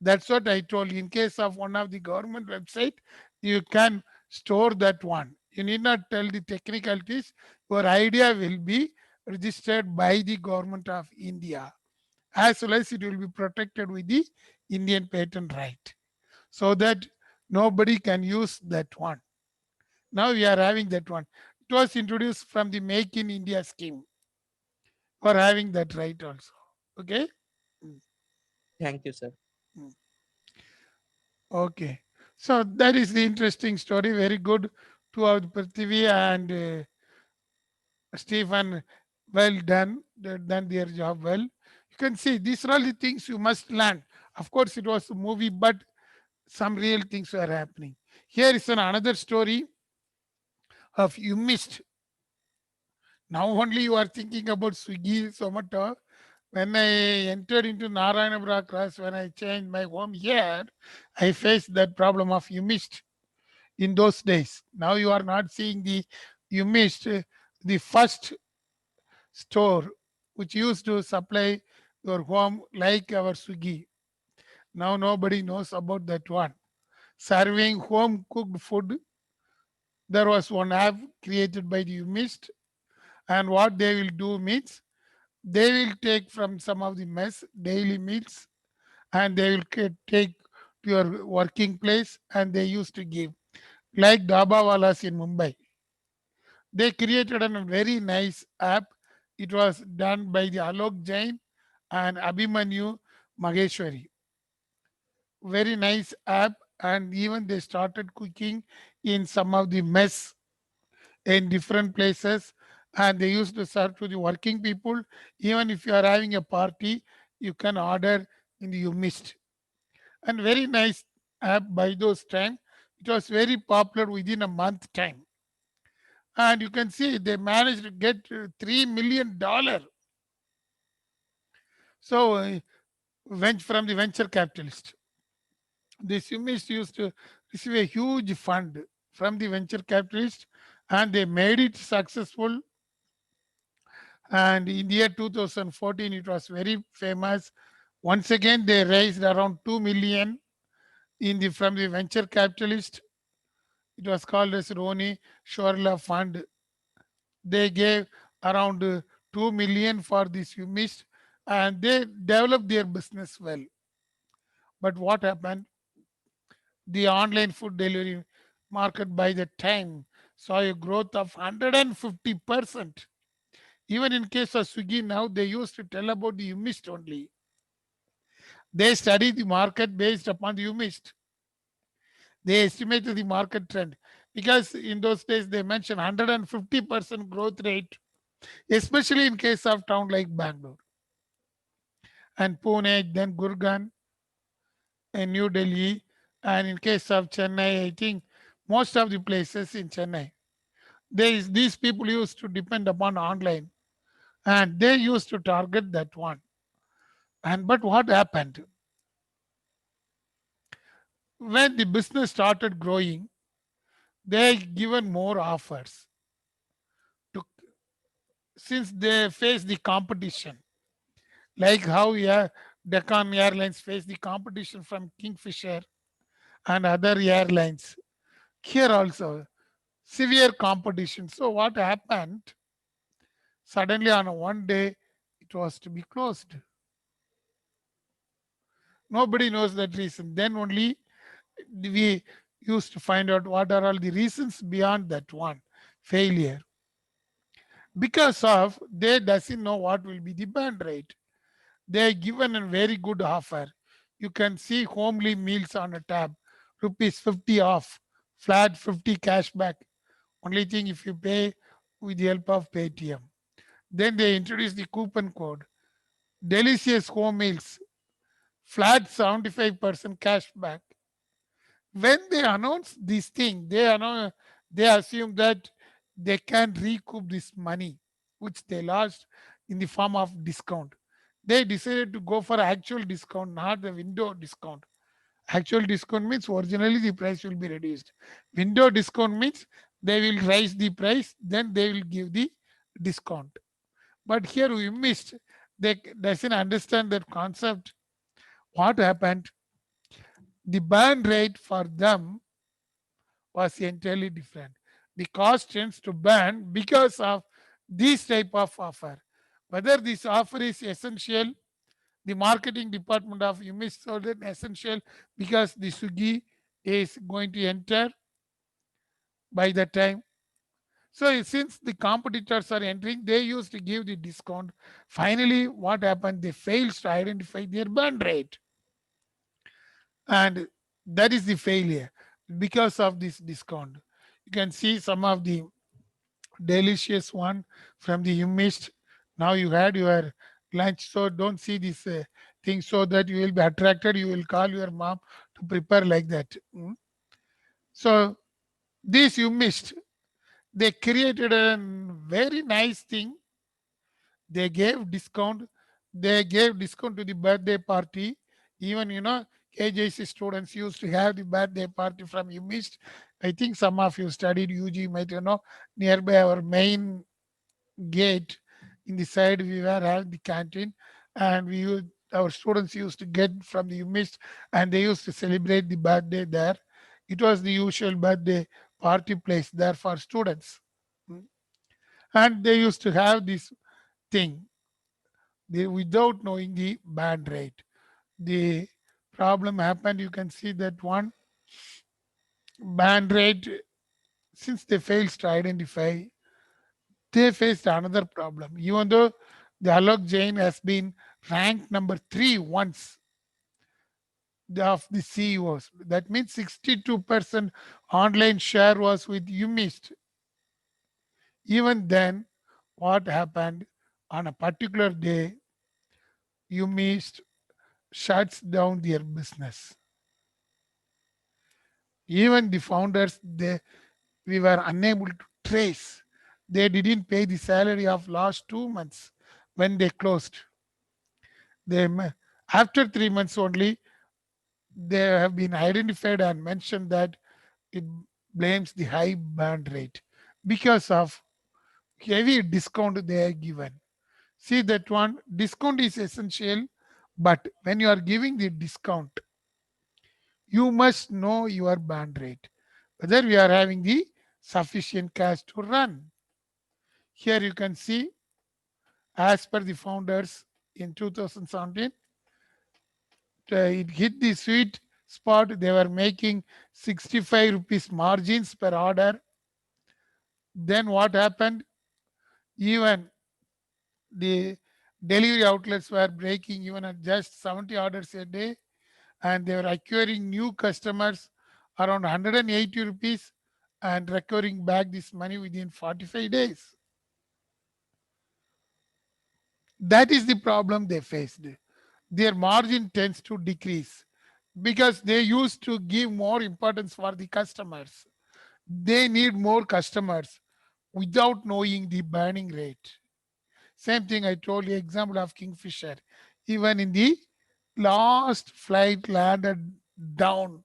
That's what I told you. In case of one of the government website, you can store that one. You need not tell the technicalities. Your idea will be registered by the government of India, as well as it will be protected with the Indian patent right, so that nobody can use that one. Now we are having that one. It was introduced from the Make in India scheme for having that right also. Okay. Thank you, sir. Okay. So that is the interesting story. Very good to our Prithvi and Stephen. Well done. They've done their job well. You can see these are all the things you must learn. Of course, it was a movie, but some real things were happening. Here is another story of you missed. Now only you are thinking about Swiggy, Zomato. When I entered into Narayanapura Cross, when I changed my home here, I faced that problem of you missed in those days. Now you are not seeing you missed the first store which used to supply your home like our Swiggy. Now nobody knows about that one. Serving home cooked food. There was one app created by the Umist, and what they will do means they will take from some of the mess daily meals, and they will take to your working place, and they used to give like Dabawalas in Mumbai. They created a very nice app. It was done by the Alok Jain and Abhimanyu Mageshwari. Very nice app, and even they started cooking in some of the mess in different places, and they used to serve to the working people. Even if you are having a party, you can order in the you missed. And very nice app by those time. It was very popular within a month time. And you can see they managed to get $3 million. So went from the venture capitalist. This Umis used to receive a huge fund from the venture capitalist, and they made it successful. And in the year 2014, it was very famous. Once again, they raised around 2 million from the venture capitalist. It was called as Roni Shorla Fund. They gave around 2 million for this you missed, and they developed their business well. But what happened? the online food delivery market by the time saw a growth of 150%. Even in case of Swiggy, now they used to tell about the UMIST only. They study the market based upon the UMIST. They estimated the market trend because in those days they mentioned 150% growth rate, especially in case of town like Bangalore and Pune, then Gurgaon and New Delhi, and in case of Chennai, I think most of the places in Chennai, these people used to depend upon online and they used to target that one. And but what happened when the business started growing? They given more offers to, since they face the competition, like how Deccan Airlines face the competition from Kingfisher and other airlines. Here also severe competition. So what happened? Suddenly on one day it was to be closed. Nobody knows that reason. Then only we used to find out what are all the reasons beyond that one failure. Because of they doesn't know what will be the burn rate. They are given a very good offer. You can see homely meals on a tab, rupees 50 off, flat 50 cashback. Only thing if you pay with the help of Paytm. Then they introduce the coupon code. Delicious home meals, flat 75% cashback. When they announce this thing, they assume that they can recoup this money which they lost in the form of discount. They decided to go for actual discount, not the window discount. Actual discount means originally the price will be reduced. Window discount means they will raise the price, then they will give the discount. But here we missed. They doesn't understand that concept. What happened? The burn rate for them was entirely different. The cost tends to burn because of this type of offer. Whether this offer is essential, the marketing department of UMIS told it essential because the Swiggy is going to enter by the time. So since the competitors are entering, they used to give the discount. Finally, what happened? They failed to identify their burn rate. And that is the failure because of this discount. You can see some of the delicious one from the UMIST. Now you had your lunch, so don't see this thing so that you will be attracted. You will call your mom to prepare like that. So this you missed. They created a very nice thing. They gave discount. They gave discount to the birthday party. Even KJC students used to have the birthday party from UMIST. I think some of you studied UG might nearby our main gate in the side we were having the canteen, and our students used to get from the UMIST and they used to celebrate the birthday there. It was the usual birthday party place there for students. And they used to have this thing without knowing the band rate. The problem happened, you can see that one band rate, since they failed to identify, they faced another problem. Even though the Alok Jain has been ranked number 3 once of the CEOs, that means 62% online share was with UMIST. Even then, what happened on a particular day, UMIST shuts down their business. Even the founders, we were unable to trace. They didn't pay the salary of last 2 months when they closed. After 3 months only, they have been identified and mentioned that it blames the high burn rate because of heavy discount they are given. See that one, discount is essential, but when you are giving the discount, you must know your burn rate, whether we are having the sufficient cash to run. Here you can see, as per the founders in 2017, it hit the sweet spot, they were making 65 rupees margins per order. Then what happened? Even the delivery outlets were breaking even at just 70 orders a day, and they were acquiring new customers around 180 rupees and recovering back this money within 45 days. That is the problem they faced. Their margin tends to decrease because they used to give more importance for the customers. They need more customers without knowing the burning rate. Same thing I told you, example of Kingfisher. Even in the last flight landed down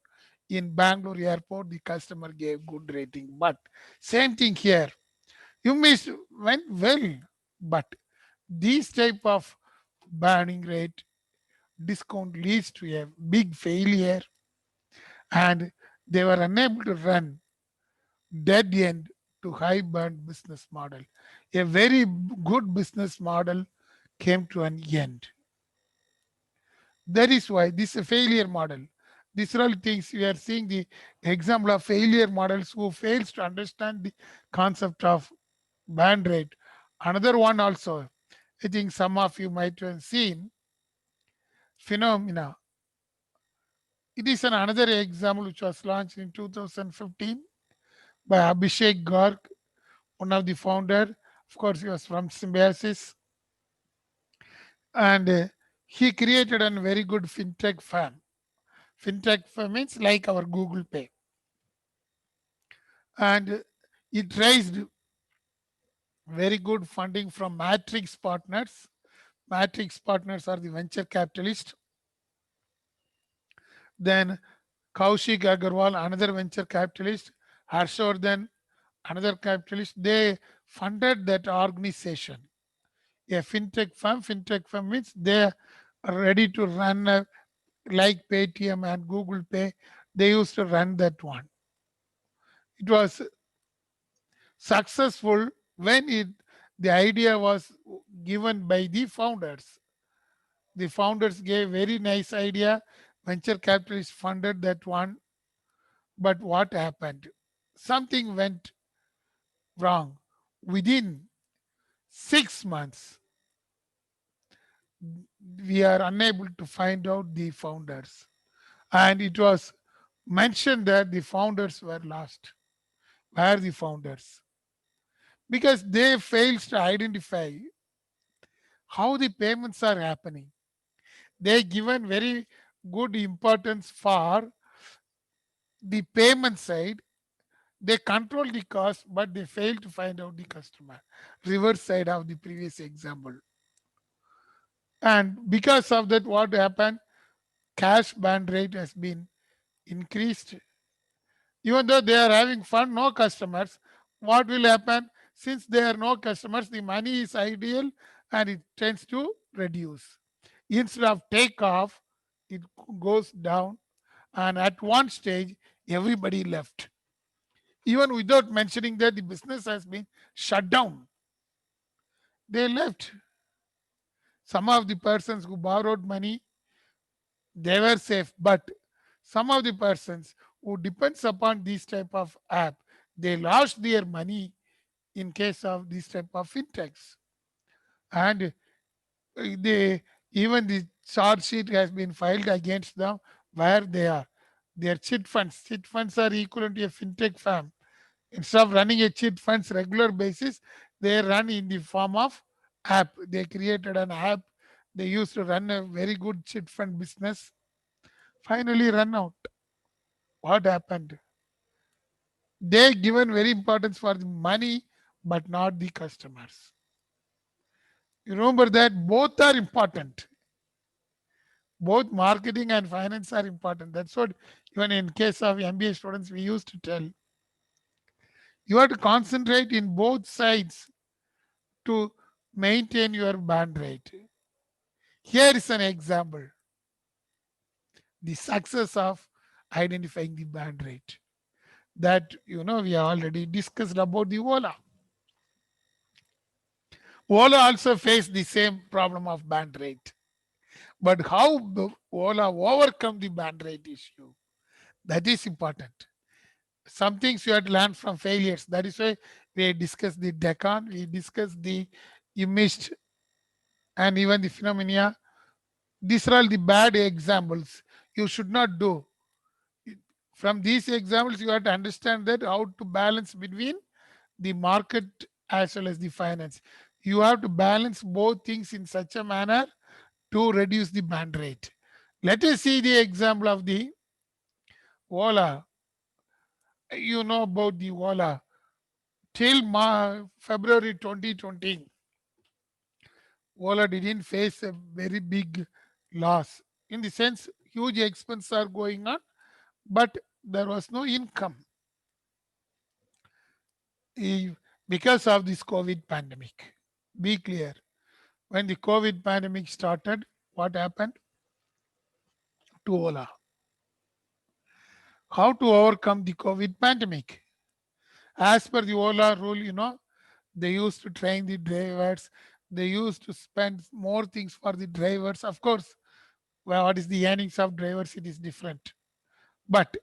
in Bangalore airport, the customer gave good rating. But same thing here. You missed went well, but this type of burning rate discount leads to a big failure, and they were unable to run dead end to high burn business model. A very good business model came to an end. That is why this is a failure model. These are all things we are seeing the example of failure models who fails to understand the concept of burn rate. Another one also, I think some of you might have seen, Phenomena. It is another example which was launched in 2015 by Abhishek Garg, one of the founder. Of course, he was from Symbiosis, and he created a very good fintech firm. Fintech firm means like our Google Pay, and it raised very good funding from Matrix Partners. Matrix Partners are the venture capitalists. Then Kaushik Agarwal, another venture capitalist. Harshvardhan, another capitalist. They funded that organization. A fintech firm. Fintech firm means they are ready to run like Paytm and Google Pay. They used to run that one. It was successful when the idea was given by the founders. The founders gave very nice idea. Venture capitalists funded that one. But what happened? Something went wrong. Within 6 months, we are unable to find out the founders. And it was mentioned that the founders were lost. Where are the founders? Because they failed to identify how the payments are happening. They given very good importance for the payment side. They control the cost, but they fail to find out the customer. Reverse side of the previous example. And because of that, what happened? Cash burn rate has been increased. Even though they are having fun, no customers, what will happen? Since there are no customers, the money is ideal and it tends to reduce. Instead of take off, it goes down, and at one stage, everybody left. Even without mentioning that the business has been shut down, they left. Some of the persons who borrowed money, they were safe, but some of the persons who depends upon this type of app, they lost their money in case of this type of fintechs. And they even the charge sheet has been filed against them where they are. Their chit funds. Chit funds are equivalent to a fintech firm. Instead of running a chit funds regular basis, they run in the form of app. They created an app. They used to run a very good chit fund business. Finally run out. What happened? They given very importance for the money, but not the customers. You remember that both are important. Both marketing and finance are important. That's what even in case of MBA students we used to tell. You have to concentrate in both sides to maintain your burn rate. Here is an example. The success of identifying the burn rate. That we already discussed about the Ola. Ola also faced the same problem of burn rate. But how Ola overcome the band rate issue? That is important. Some things you have to learn from failures. That is why we discussed the Deccan, we discussed the imaged, and even the phenomena. These are all the bad examples you should not do. From these examples, you have to understand that how to balance between the market as well as the finance. You have to balance both things in such a manner to reduce the band rate. Let us see the example of the Ola. You know about the Ola. Till February 2020, Ola didn't face a very big loss. In the sense, huge expenses are going on, but there was no income because of this COVID pandemic. Be clear. When the COVID pandemic started, what happened to Ola? How to overcome the COVID pandemic? As per the Ola rule, they used to train the drivers. They used to spend more things for the drivers. Of course, well, what is the earnings of drivers? It is different. But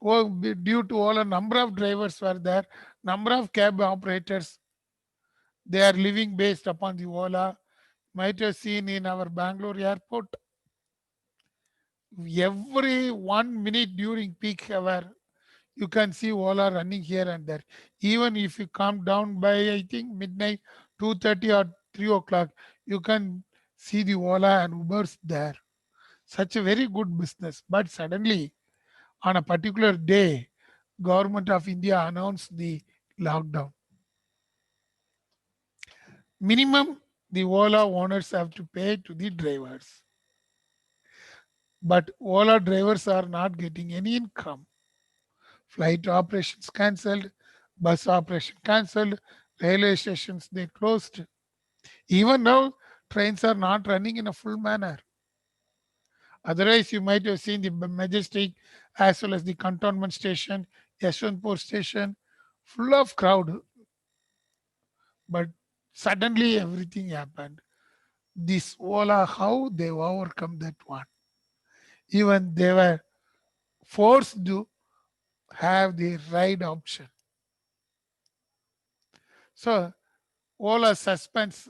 due to all a number of drivers were there, number of cab operators, they are living based upon the Ola. Might have seen in our Bangalore airport, every 1 minute during peak hour, you can see Ola running here and there. Even if you come down by, I think, midnight, 2:30 or 3 o'clock, you can see the Ola and Ubers there. Such a very good business. But suddenly, on a particular day, Government of India announced the lockdown. Minimum the Ola owners have to pay to the drivers. But Ola drivers are not getting any income. Flight operations cancelled, bus operation cancelled, railway stations they closed. Even now, trains are not running in a full manner. Otherwise, you might have seen the Majestic as well as the cantonment station, Yeshwanthpur station, full of crowd. But suddenly everything happened. This Ola, how they overcome that one? Even they were forced to have the ride option. So Ola suspends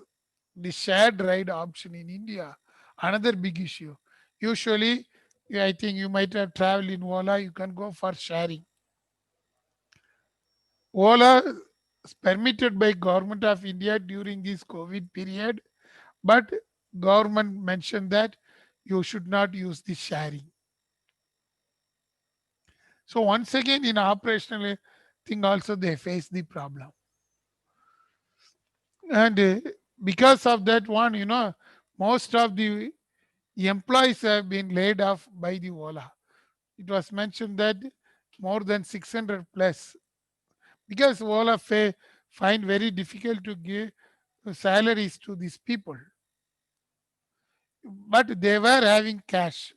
the shared ride option in India. Another big issue. Usually, I think you might have traveled in Ola, you can go for sharing. Ola is permitted by Government of India during this COVID period, but government mentioned that you should not use the sharing. So once again, in operational thing also they face the problem. And because of that one, most of the employees have been laid off by the Ola. It was mentioned that more than 600 plus, because Ola find very difficult to give salaries to these people. But they were having cash.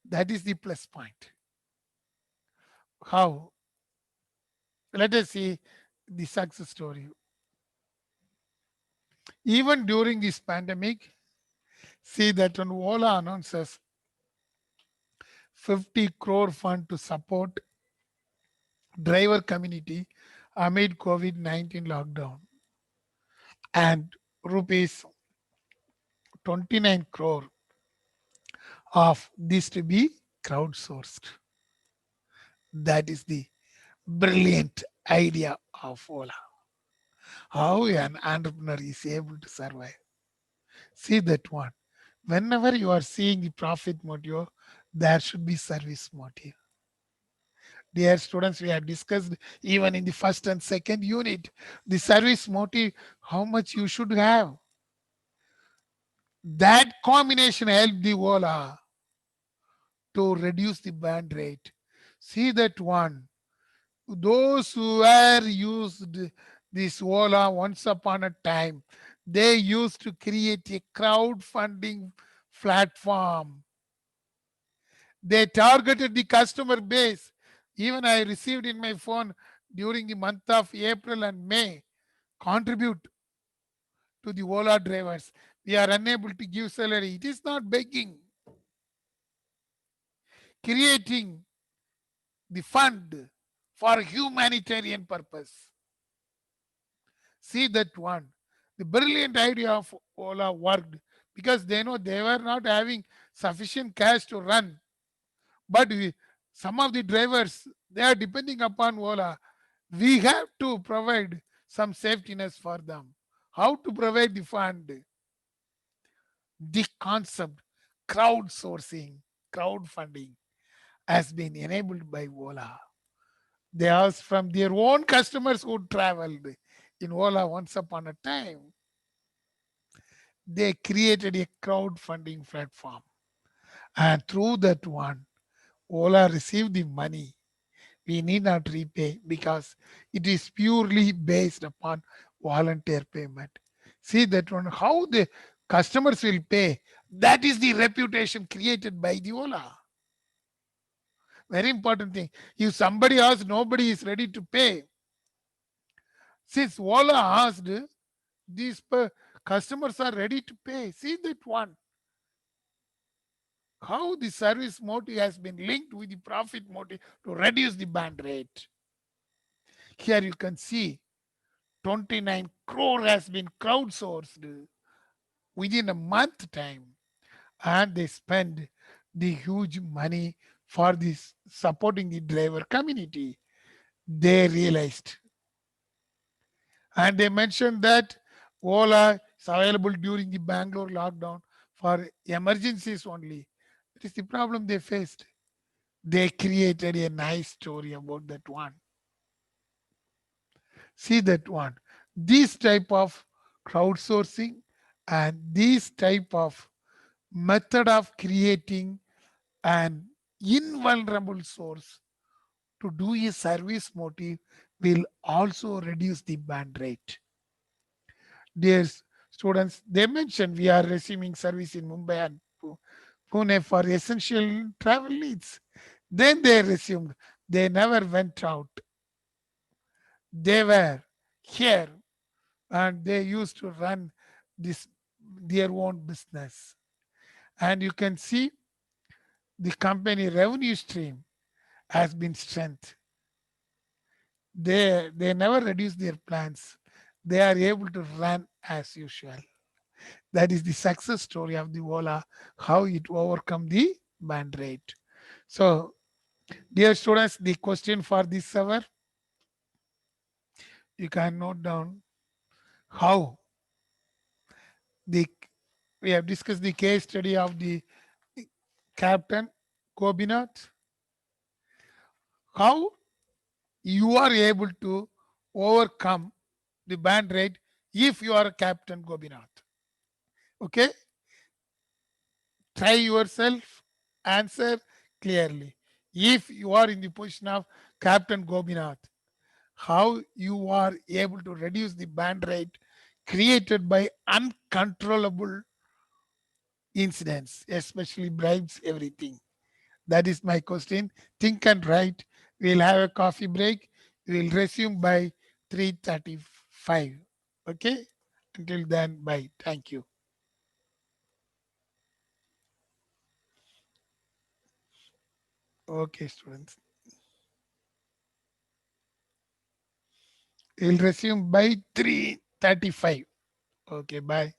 That is the plus point. How? Let us see the success story. Even during this pandemic, see that when Ola announces 50 crore fund to support driver community amid COVID-19 lockdown, and rupees 29 crore of this to be crowdsourced. That is the brilliant idea of Ola. How an entrepreneur is able to survive. See that one. Whenever you are seeing the profit motive, there should be service motive. Dear students, we have discussed even in the first and second unit, the service motive, how much you should have. That combination helped the Ola to reduce the band rate. See that one. Those who were used this Ola once upon a time, they used to create a crowdfunding platform. They targeted the customer base. Even I received in my phone during the month of April and May, contribute to the Ola drivers. we are unable to give salary. It is not begging. Creating the fund for humanitarian purpose. See that one. The brilliant idea of Ola worked because they know they were not having sufficient cash to run. But some of the drivers, they are depending upon Ola. We have to provide some safety nets for them. How to provide the fund? The concept crowdsourcing, crowdfunding has been enabled by Ola. They asked from their own customers who traveled in Ola once upon a time. They created a crowdfunding platform. And through that one, Ola received the money. We need not repay because it is purely based upon volunteer payment. See that one, how the customers will pay. That is the reputation created by the Ola. Very important thing. If somebody asks, nobody is ready to pay. Since Ola asked, these customers are ready to pay. See that one. How the service motive has been linked with the profit motive to reduce the band rate. Here you can see 29 crore has been crowdsourced within a month time, and they spend the huge money for this supporting the driver community. They realized, and they mentioned that Ola is available during the Bangalore lockdown for emergencies only. That is the problem they faced. They created a nice story about that one. See that one. This type of crowdsourcing and this type of method of creating an invulnerable source to do a service motive will also reduce the band rate. Dear students, they mentioned we are resuming service in Mumbai and Pune for essential travel needs. Then they resumed. They never went out. They were here and they used to run this their own business. And you can see the company revenue stream has been strengthened. They never reduce their plans. They are able to run as usual. That is the success story of the Ola, how it overcome the band rate. So, dear students, the question for this hour, you can note down how we have discussed the case study of the Captain Gobinath, how you are able to overcome the band rate if you are Captain Gobinath. Okay? Try yourself, answer clearly. If you are in the position of Captain Gobinath, how you are able to reduce the band rate created by uncontrollable incidents, especially bribes, everything. That is my question. Think and write. We'll have a coffee break. We'll resume by 3:35. Okay? Until then, bye. Thank you. Okay, students. We'll resume by 3:35. Okay, bye.